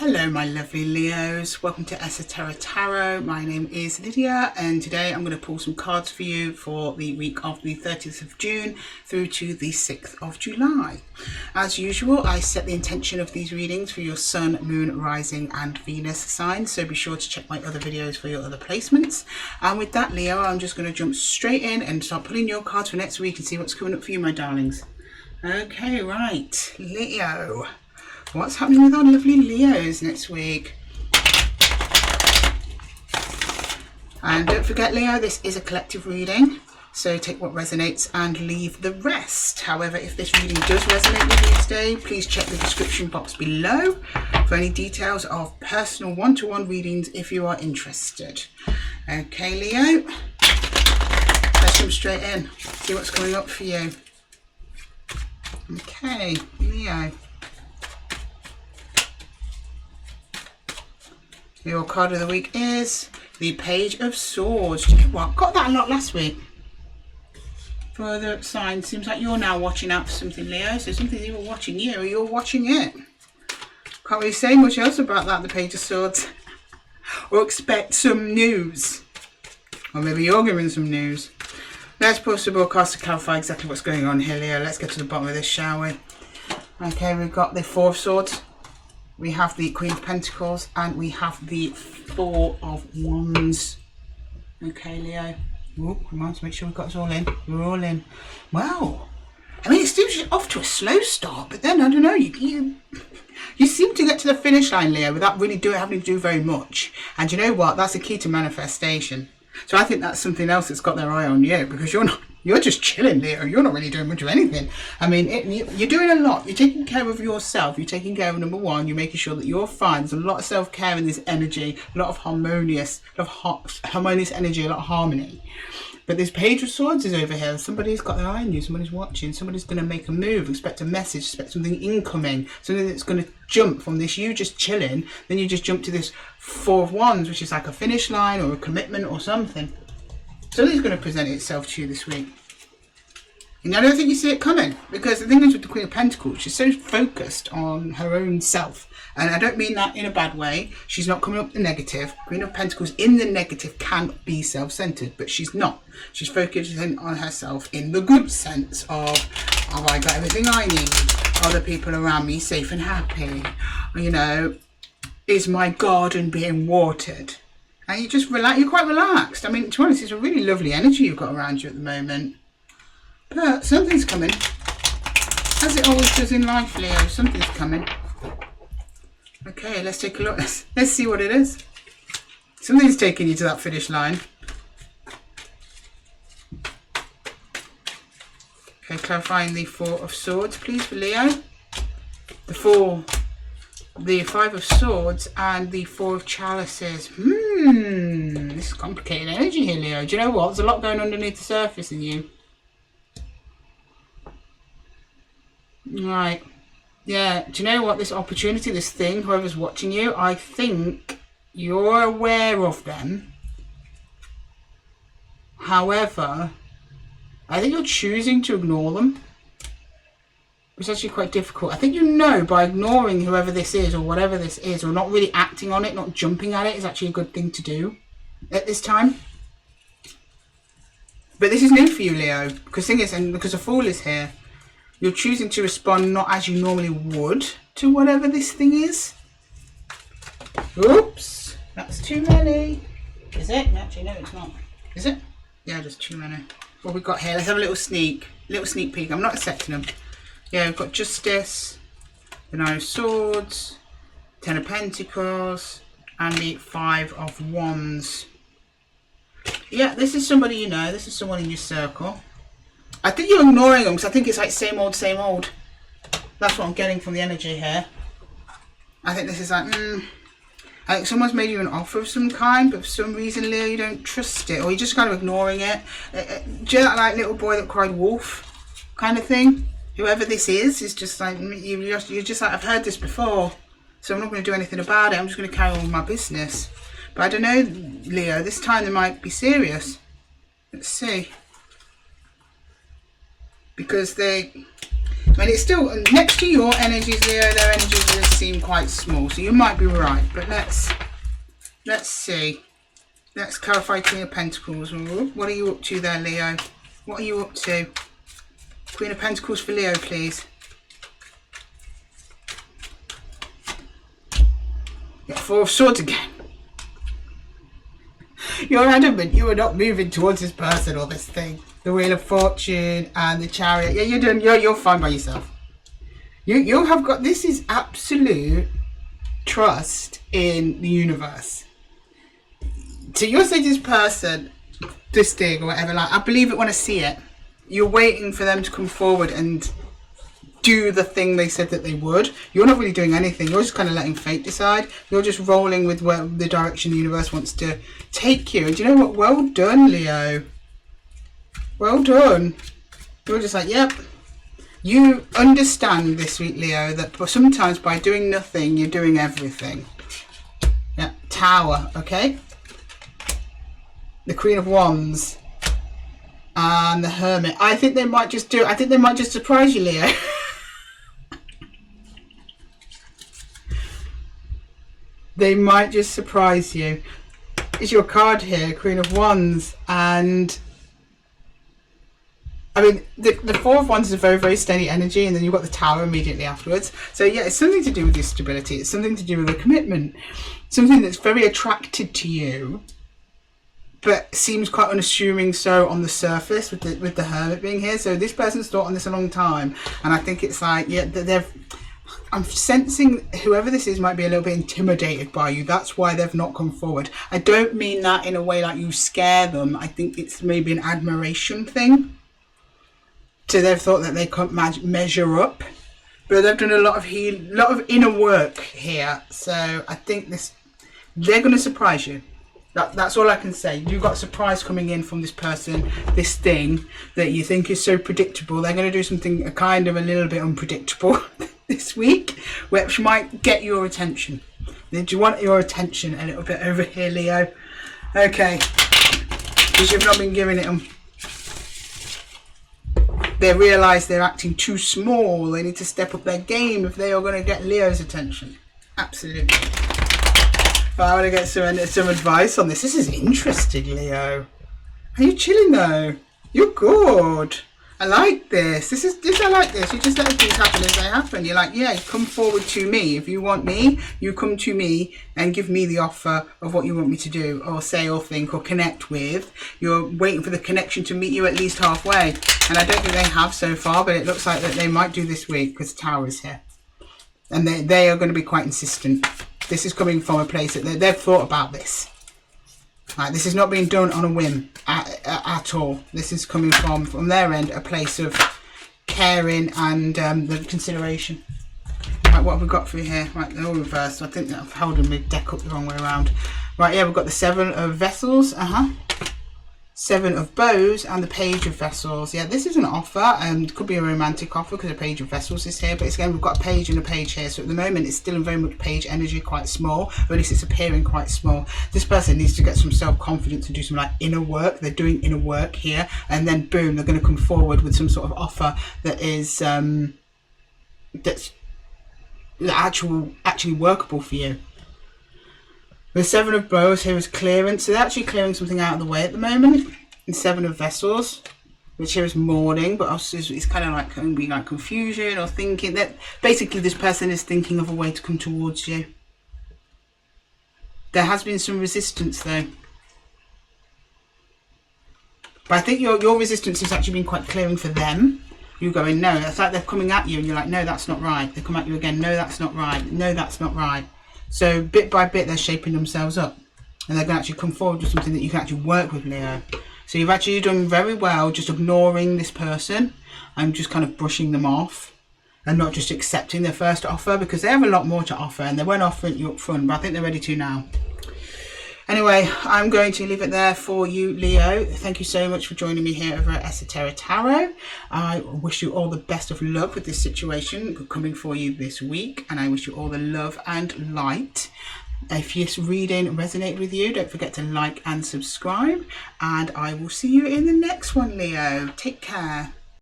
Hello my lovely Leos, welcome to Esotera Tarot. My name is Lydia and today I'm going to pull some cards for you for the week of the 30th of June through to the 6th of July. As usual, I set the intention of these readings for your Sun, Moon, Rising and Venus signs, so be sure to check my other videos for your other placements. And with that, Leo, I'm just going to jump straight in and start pulling your cards for next week and see what's coming up for you, my darlings. Okay, right, Leo. What's happening with our lovely Leos next week? And don't forget, Leo, this is a collective reading, so take what resonates and leave the rest. However, if this reading does resonate with you today, please check the description box below for any details of personal one-to-one readings if you are interested. Okay, Leo, let's jump straight in, see what's coming up for you. Okay, Leo. Your card of the week is the Page of Swords. Do you know what? Got that a lot last week. Further signs. Seems like you're now watching out for something, Leo. So something's either watching you or you're watching it. Can't really say much else about that, the Page of Swords. Or expect some news. Or maybe you're giving some news. Let's pause the broadcast to clarify exactly what's going on here, Leo. Let's get to the bottom of this, shall we? Okay, we've got the Four of Swords. We have the Queen of Pentacles and we have the Four of Wands. Okay, Leo. Oh, come on, to make sure we've got us all in. We're all in. Wow. I mean, it's still off to a slow start, but then, I don't know, you seem to get to the finish line, Leo, without really having to do very much. And you know what? That's the key to manifestation. So I think that's something else that's got their eye on you, because you're just chilling, Leo. You're not really doing much of anything. I mean, you're doing a lot. You're taking care of yourself. You're taking care of, number one, you're making sure that you're fine. There's a lot of self-care in this energy, a lot of harmonious energy, a lot of harmony. But this Page of Swords is over here. Somebody's got their eye on you. Somebody's watching. Somebody's going to make a move. Expect a message. Expect something incoming. Something that's going to jump from this you just chilling. Then you just jump to this Four of Wands, which is like a finish line or a commitment or something. Something's going to present itself to you this week. And I don't think you see it coming, because the thing is with the Queen of Pentacles, she's so focused on her own self. And I don't mean that in a bad way. She's not coming up the negative. Queen of Pentacles in the negative can be self-centered, but she's not. She's focusing on herself in the good sense of, have I got everything I need? Are the people around me safe and happy? You know, is my garden being watered? And you just relax. You're quite relaxed. I mean, to be honest, it's a really lovely energy you've got around you at the moment. But something's coming. As it always does in life, Leo, something's coming. Okay, let's take a look. Let's see what it is. Something's taking you to that finish line. Okay, clarifying the Four of Swords, please, for Leo. The Five of Swords and the Four of Chalices. This is complicated energy here, Leo. Do you know what? There's a lot going underneath the surface in you. Right. Yeah, do you know what? This opportunity, this thing, whoever's watching you, I think you're aware of them. However, I think you're choosing to ignore them. It's actually quite difficult. I think you know by ignoring whoever this is or whatever this is, or not really acting on it, not jumping at it, is actually a good thing to do at this time. But this is new for you, Leo, because the thing is, and because a Fool is here, you're choosing to respond not as you normally would to whatever this thing is. Oops, that's too many. Is it? Actually, no, it's not. Is it? Yeah, just too many. What we've got here, let's have a little sneak peek. I'm not accepting them. Yeah, we've got Justice, the Nine of Swords, Ten of Pentacles, and the Five of Wands. Yeah, this is somebody you know. This is someone in your circle. I think you're ignoring them because I think it's like same old, same old. That's what I'm getting from the energy here. I think this is like, I think someone's made you an offer of some kind, but for some reason, Leo, you don't trust it, or you're just kind of ignoring it. Do you know that like little boy that cried wolf kind of thing? Whoever this is just like, you're just like, I've heard this before, so I'm not going to do anything about it. I'm just going to carry on with my business. But I don't know, Leo, this time they might be serious. Let's see. Because they, I mean, it's still next to your energies, Leo. Their energies just seem quite small, so you might be right. But let's see. Let's clarify Queen of Pentacles. What are you up to there, Leo? What are you up to? Queen of Pentacles for Leo, please. Yeah, Four of Swords again. You're adamant you are not moving towards this person or this thing. The Wheel of Fortune and the Chariot. Yeah, you're fine by yourself. You have got, this is absolute trust in the universe. So you're saying this person, this thing or whatever, like, I believe it when I see it. You're waiting for them to come forward and do the thing they said that they would. You're not really doing anything. You're just kind of letting fate decide. You're just rolling with where the direction the universe wants to take you. And do you know what? Well done, Leo. Well done. You're just like, yep. You understand this week, Leo, that sometimes by doing nothing, you're doing everything. Yeah, Tower, okay? The Queen of Wands and the Hermit. I think they might just surprise you, Leo. They might just surprise you. It's your card here, Queen of Wands, and I mean the Four of Wands is a very, very steady energy, and then you've got the Tower immediately afterwards. So yeah, it's something to do with your stability. It's something to do with a commitment, something that's very attracted to you, but seems quite unassuming so on the surface with the Hermit being here. So this person's thought on this a long time, and I think it's like, yeah, I'm sensing whoever this is might be a little bit intimidated by you. That's why they've not come forward. I don't mean that in a way like you scare them. I think it's maybe an admiration thing. So they've thought that they can't measure up, but they've done a lot of inner work here. So I think they're going to surprise you. That's all I can say. You've got a surprise coming in from this person, this thing that you think is so predictable. They're going to do something kind of a little bit unpredictable this week, which might get your attention. Do you want your attention a little bit over here, Leo? Okay. Because you've not been giving it them. They realise they're acting too small. They need to step up their game if they are going to get Leo's attention. Absolutely. I want to get some advice on this. This is interesting, Leo. Are you chilling though? You're good. I like this. I like this. You just let things happen as they happen. You're like, yeah, come forward to me. If you want me, you come to me and give me the offer of what you want me to do or say or think or connect with. You're waiting for the connection to meet you at least halfway. And I don't think they have so far, but it looks like that they might do this week because the Tower is here. And they are going to be quite insistent. This is coming from a place that they've thought about this. Right, this is not being done on a whim at all. This is coming from their end, a place of caring and the consideration. Right, what have we got for you here? Right, they're all reversed. I think I've held my deck up the wrong way around. Right, yeah, we've got the Seven of Vessels. Seven of Bows and the Page of Vessels. Yeah, this is an offer, and could be a romantic offer because the Page of Vessels is here, but again we've got a page and a page here, so at the moment it's still in very much page energy, quite small, or at least it's appearing quite small. This person needs to get some self-confidence and do some like inner work. They're doing inner work here, and then boom, they're going to come forward with some sort of offer that is that's actually workable for you. The Seven of Bows here is clearance. So they're actually clearing something out of the way at the moment. And Seven of Vessels, which here is mourning, but also it's kind of like can be like confusion or thinking that basically this person is thinking of a way to come towards you. There has been some resistance though. But I think your resistance has actually been quite clearing for them. You're going, no, it's like they're coming at you and you're like, no, that's not right. They come at you again, no, that's not right. No, that's not right. So bit by bit they're shaping themselves up and they're going to actually come forward with something that you can actually work with, Leo. So you've actually done very well just ignoring this person and just kind of brushing them off and not just accepting their first offer, because they have a lot more to offer and they weren't offering you up front, but I think they're ready to now. Anyway, I'm going to leave it there for you, Leo. Thank you so much for joining me here over at Esotera Tarot. I wish you all the best of luck with this situation coming for you this week, and I wish you all the love and light. If this reading resonated with you, don't forget to like and subscribe, and I will see you in the next one, Leo. Take care.